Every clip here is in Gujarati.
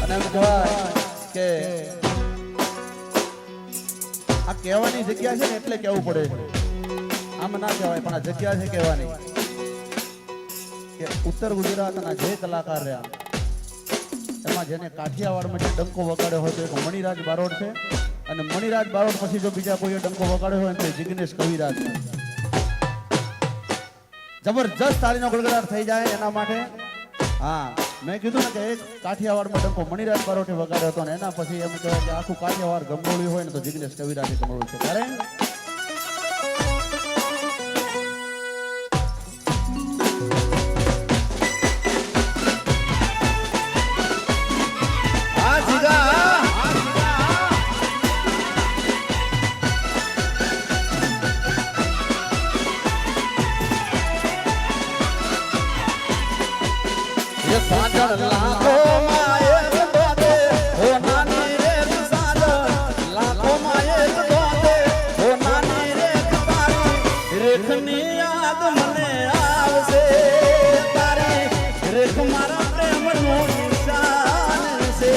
અને એમ કહેવાય કે આ કહેવાની જગ્યા છે ને એટલે કહેવું પડે છે. આમ ના કહેવાય પણ આ જગ્યા છે કહેવાની કે ઉત્તર ગુજરાતના જે કલાકાર રહ્યા એમાં જેને કાઠિયાવાડમાં જે ડંકો વગાડ્યો હોય તો એક મણિરાજ બારોટ છે. અને મણિરાજ બારોટ પછી જો બીજા કોઈએ ડંકો વગાડ્યો હોય તો જિગ્નેશ કવિરાજ છે. જબરજસ્ત તાળીનો ગડગડાટ થઈ જાય એના માટે. હા, મેં કીધું ને કે એક કાઠિયાવાડમાં ડંકો મણિરાજ બારોટે વગાડ્યો હતો ને એના પછી એમ કહેવાય કે આખું કાઠિયાવાડ ગમરોળ્યું હોય ને તો જિગ્નેશ કવિરાજે ગમરોળ્યું છે. ત્યારે લાખો માયે દોતે હો નાની રે સાજન લાખો માયે દોતે હો નાની રે તારી રેખની યાદ મને આવશે તારી રેખ મારા પ્રેમનું નિશાન છે.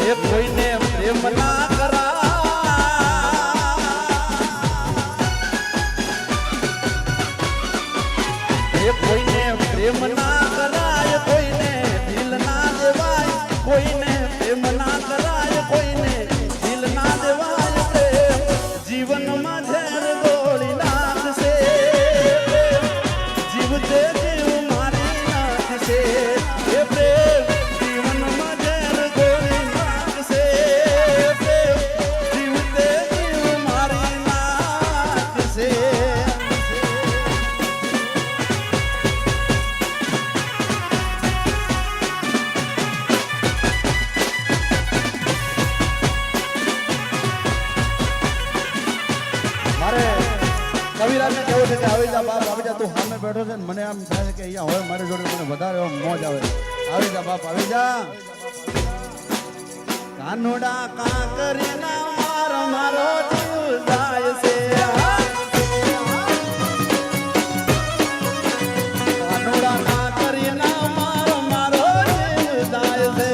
એ કોઈને પ્રેમ ના કરા કોઈને પ્રેમ ના કરાય કોઈને દિલ ના દેવાય કોઈને પ્રેમ ના કરાય કોઈને દિલ ના દેવાય પ્રેમ જીવનમાં ઝેર ગોળી નાખશે જીવતે જીવ મારી નાખશે એ પ્રેમ જીવનમાં ઝેર ગોળી નાખશે પ્રેમ જીવતે જીવ મારી નાખશે. કવિરાજને કેવું છે કે આવી જા બાપ આવી જા, તું સામે બેઠો છે ને મને આમ થાય કે અહીંયા હોય મારી જોડે મને વધારે મોજ આવે. આવી જા બાપ આવી જા. કાનોડા કાંકરીના માર મારો જીવ જાય છે કાનોડા કાંકરીના માર મારો જીવ જાય છે.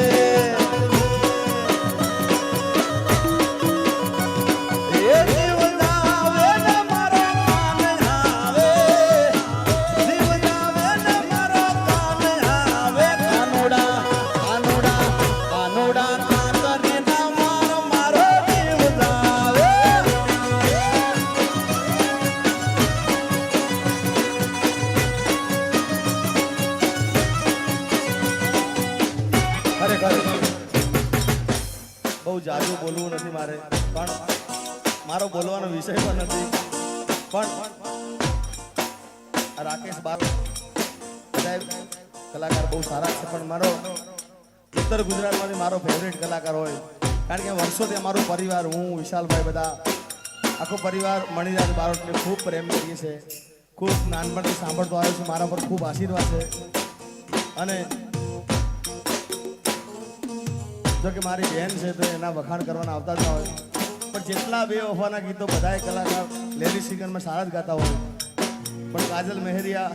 એ જીવ જાવે ને મારો કાન આવે જીવ જાવે ને મારો કાન આવે કાનોડા કાનોડા કાનોડા કાંકરીના માર મારો જીવ જાવે. ખરેખર બહુ જાજુ બોલવું નથી મારે પણ મારો બોલવાનો વિષય પણ નથી પણ આ રાકેશ બાપ બધા કલાકાર બહુ સારા છે પણ મારો ઉત્તર ગુજરાતમાંથી મારો ફેવરેટ કલાકાર હોય કારણ કે વર્ષોથી અમારો પરિવાર હું વિશાલભાઈ બધા આખો પરિવાર મણિરાજ બારોટને ખૂબ પ્રેમ કરીએ છે. ખૂબ નાનપણથી સાંભળતો આવ્યો છું. મારા પર ખૂબ આશીર્વાદ છે અને જો કે મારી બહેન છે તો એના વખાણ કરવાના આવતા જ હોય પણ જેટલા બે વફાના ગીતો બધાય કલાકાર લેડી સિંગરમાં સારા જ ગાતા હોય પણ કાજલ મહેરિયા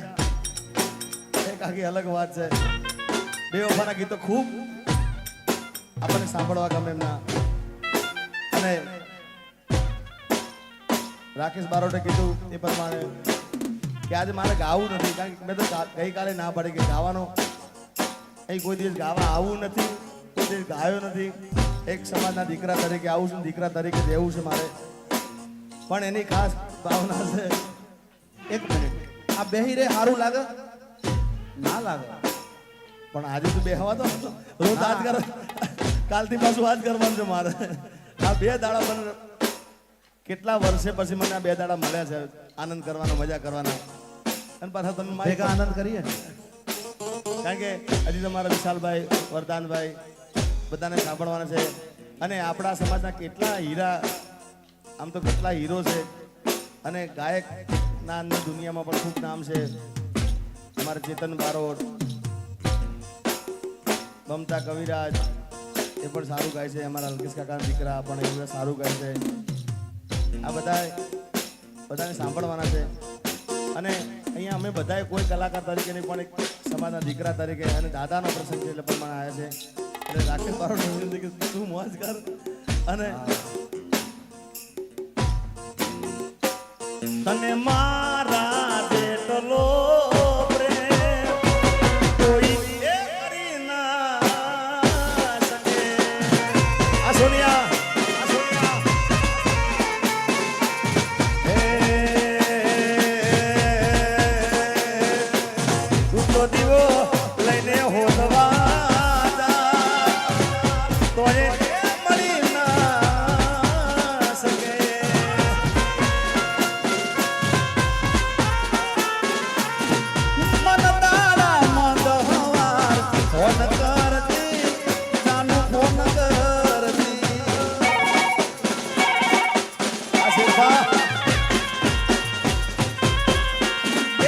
એક આખી અલગ વાત છે. બે વફાના ગીતો ખૂબ આપણને સાંભળવા ગમે એમના. અને રાકેશ બારોટે કીધું એ પ્રમાણે કે આજે મારે ગાવું નથી કારણ કે મેં તો ગઈકાલે ના પાડી કે ગાવાનો અહીં કોઈ દિવસ ગાવા આવવું નથી ગાયો નથી. એક સમાજના દીકરા તરીકે આવું છું દીકરા તરીકે રહેવું છે મારે પણ એની ખાસ ભાવના છે. એક મિનિટ આ બેહી રે સારું લાગે ના લાગે પણ આજે તો બેહવા તો રોજ આજ કર કાલથી પાછું આજ કરવાનું છે મારે. આ બે દાડા મને કેટલા વર્ષે પછી મને આ બે દાડા મળ્યા છે આનંદ કરવાનો મજા કરવાના અને પાછા તમે ભેગા આનંદ કરીએ કારણ કે હજી તમારા વિશાલભાઈ વરદાનભાઈ બધાને સાંભળવાના છે અને આપણા સમાજના કેટલા હીરા આમ તો કેટલા હીરો છે અને ગાયકના અંદર દુનિયામાં પણ ખૂબ નામ છે. અમારા ચેતન બારોટ મમતા કવિરાજ એ પણ સારું ગાય છે. અમારા અલ્કેશ કાકાના દીકરા પણ એ સારું ગાય છે. આ બધા બધાને સાંભળવાના છે. અને અહીંયા અમે બધાએ કોઈ કલાકાર તરીકે નહીં પણ એક સમાજના દીકરા તરીકે અને દાદાનો પ્રસંગ છે એટલે પ્રમાણે આવ્યા છે. એટલે રાકેશ બારોટને વિનંતી કે તું મોજ કર. અને તને મારા જેટલો પ્રેમ કોઈ એ કરી ના શકે. આ સોનિયા, આ સોનિયા. તું તો દીવો લઈને હોદવા જા, તોય મળી ના શકે. મન તારા મંદ હવાર ફોન કરતી, નાનું ફોન કરતી. આ શેરપા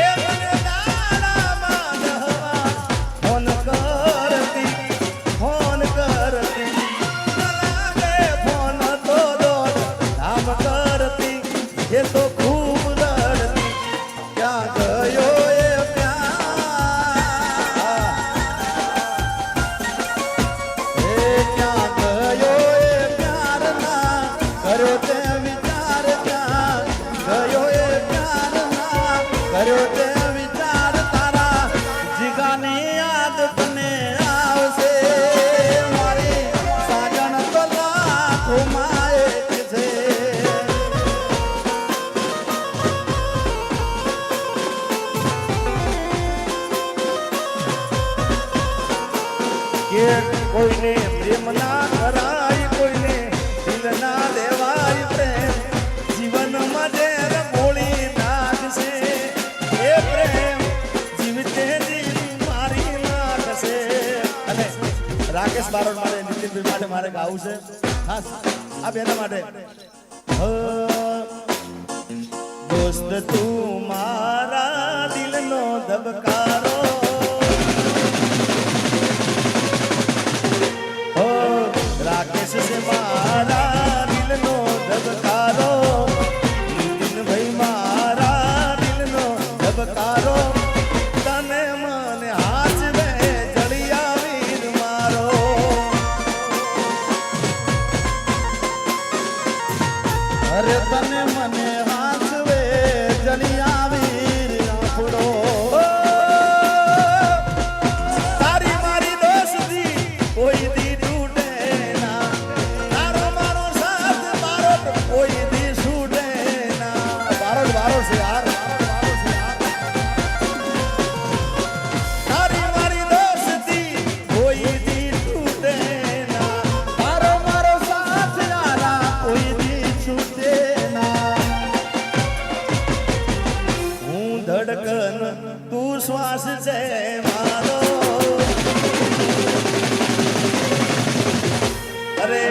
એ મને દાડામાં દહવા ફોન કરતી, ફોન કરતી. લાગે ફોન તો દોડ ધામ કરતી, એ તો ખૂબ લડતી. ક્યાં ગયો એ પ્યાર, એ ક્યાં ગયો એ પ્યાર ના કર્યો તે વિચાર, ક્યાં ગયો એ પ્યાર ના કર્યો તે વિચાર. તારા જીગાની યાદ તને આવશે, મારી સાજણ તો લાખોમાં એક છે. કે કોઈને પ્રેમ ના કરાય, કોઈને દિલ ના દેવાય પ્રેમ. જીવનમાં ઝેર ગોળી નાખશે એ પ્રેમ, જીવતે જીવ મારી નાખશે. અને રાકેશ બારોટ માટે, નીતિનભાઈ માટે મારે ગાવું છે ખાસ આ બેના માટે. દોસ્ત તું મારા દિલનો ધબકારો, ઓ રાકેશ છે મારા દિલનો ધબકારો, નીતિનભાઈ મારા દિલનો ધબકારો. તને મને હાચવે જડિયા વીર મારો. અરે તને મને હાચવે જલિયા વીર આપણો. તારી મારી દોસ્તી કોઈ દી તૂટે ના, તારો મારો સાથ બારોટ કોઈ દી છૂટે ના. બારોટ બારોટ છે યાર, તારી મારી દોસ્તી કોઈ દી તૂટે ના. તારો મારો સાથ યારા કોઈ દી છૂટે ના. હું ધડકન તું શ્વાસ છે મારો. અરે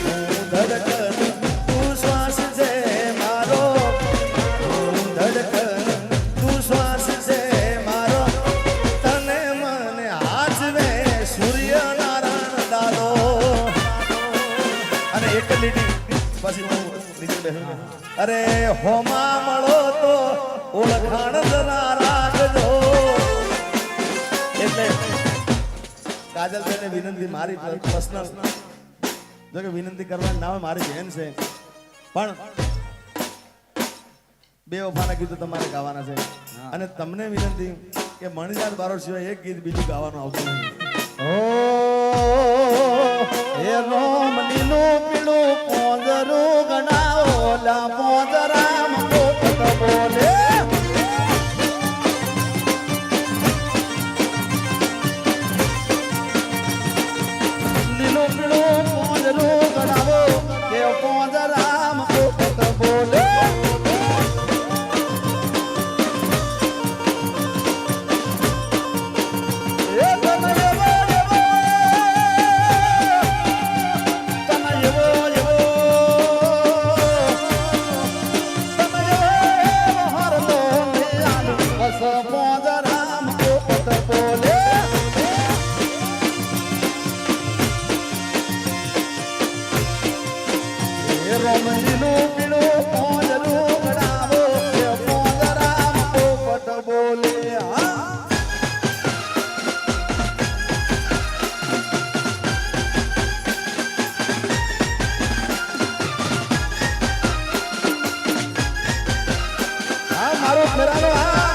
હું ધડકન તું શ્વાસ છે મારો, હું ધડકન તું શ્વાસ છે મારો. તને મને હાચવે સૂર્યનારાયણ દાદો. અને એક લીટી પછી હું નીચે બેસું. અરે હોમા મળો તો ઓળખાણ જરા રાખજો. એટલે કાજલબેનને વિનંતી, મારી પર્સનલ જો કે વિનંતી કરવાની ના હોય, મારી બહેન છે પણ બે વફાના ગીતો તમારે ગાવાના છે. અને તમને વિનંતી કે મણિલાલ બારોટ સિવાય એક ગીત બીજું ગાવાનું આવતું નહીં. ઓ હે રોમ લીલું પીળું પોંજરું ગણાવો, લા પોંજરામ પોપટ બોલે. લીલું પીળું પોંજરું ગણાવો, કે પોંજરામ પોપટ બોલે. એ તને એવો એવો, તને એવો એવો, તને ફેરાનો આ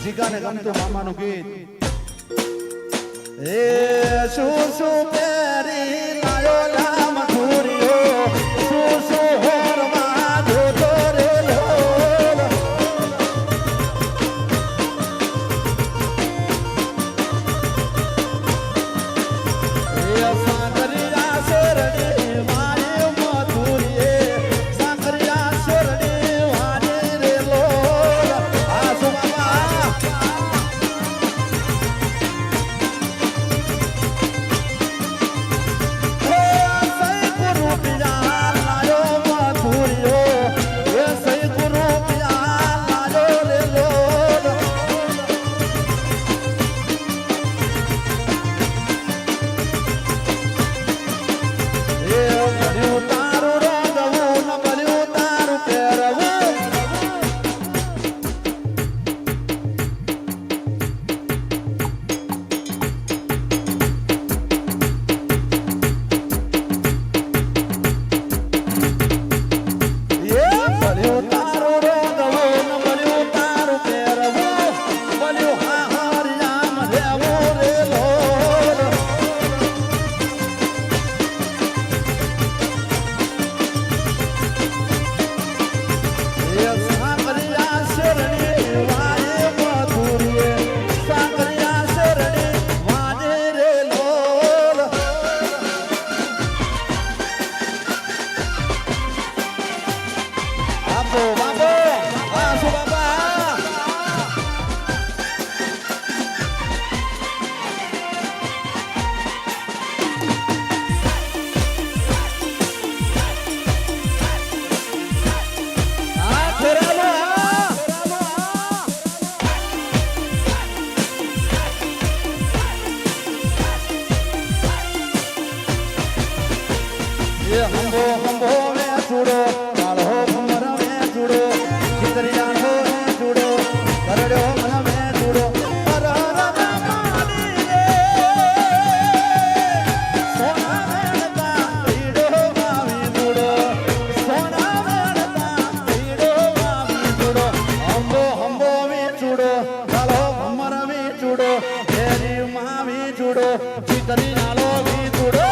જીગાને ગમતું મામાનું ગીત એ શું શું પહેરી લાયો લામ ધુરિયો શું શું હોરમાં જોતો રે લોલ એ સાગરિયા શેરડી માય મધુરીએ સાગરિયા શેરડી વાને રે લોલ આ સુમામા હંબો હંબો મે છોડો કાળો ભમર મે છોડો ચિતરિયા હો મે છોડો કરડો મન મે છોડો અરર માલી રે સોના મેળતા ઈડો માવી છોડો સોના મેળતા ઈડો માવી છોડો હંબો હંબો મે છોડો કાળો ભમર મે છોડો એરી માવી છોડો ચિતરિયા લો મે છોડો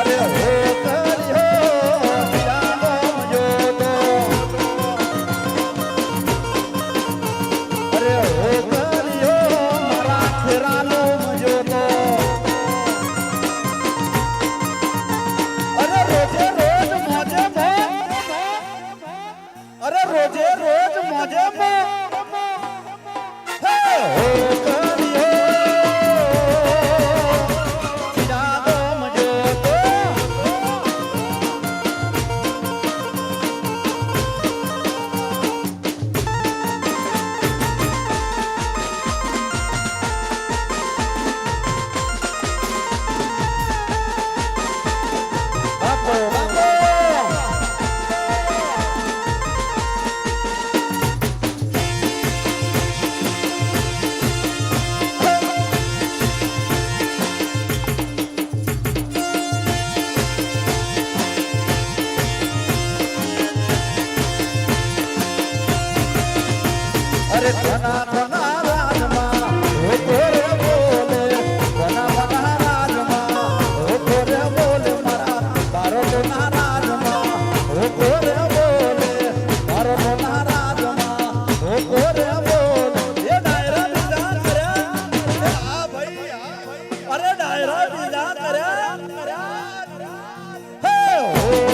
અરે હો કર્યો જાનો જોતો અરે હો કર્યો મારા ખેરાનો જોતો અરે રોજે રોજ મોજે અરે રોજે રોજ મોજે હે હો અરે કોના કોના રાજમાં ઓ કોરે બોલે કોના કોના રાજમાં ઓ કોરે બોલે મારા બારો કોના રાજમાં ઓ કોરે બોલે બારો કોના રાજમાં ઓ કોરે બોલે એ ડાયરા બીજા કર્યા આ ભાઈ અરે ડાયરા બીજા કર્યા હે ઓ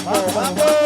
Vamos, vamos.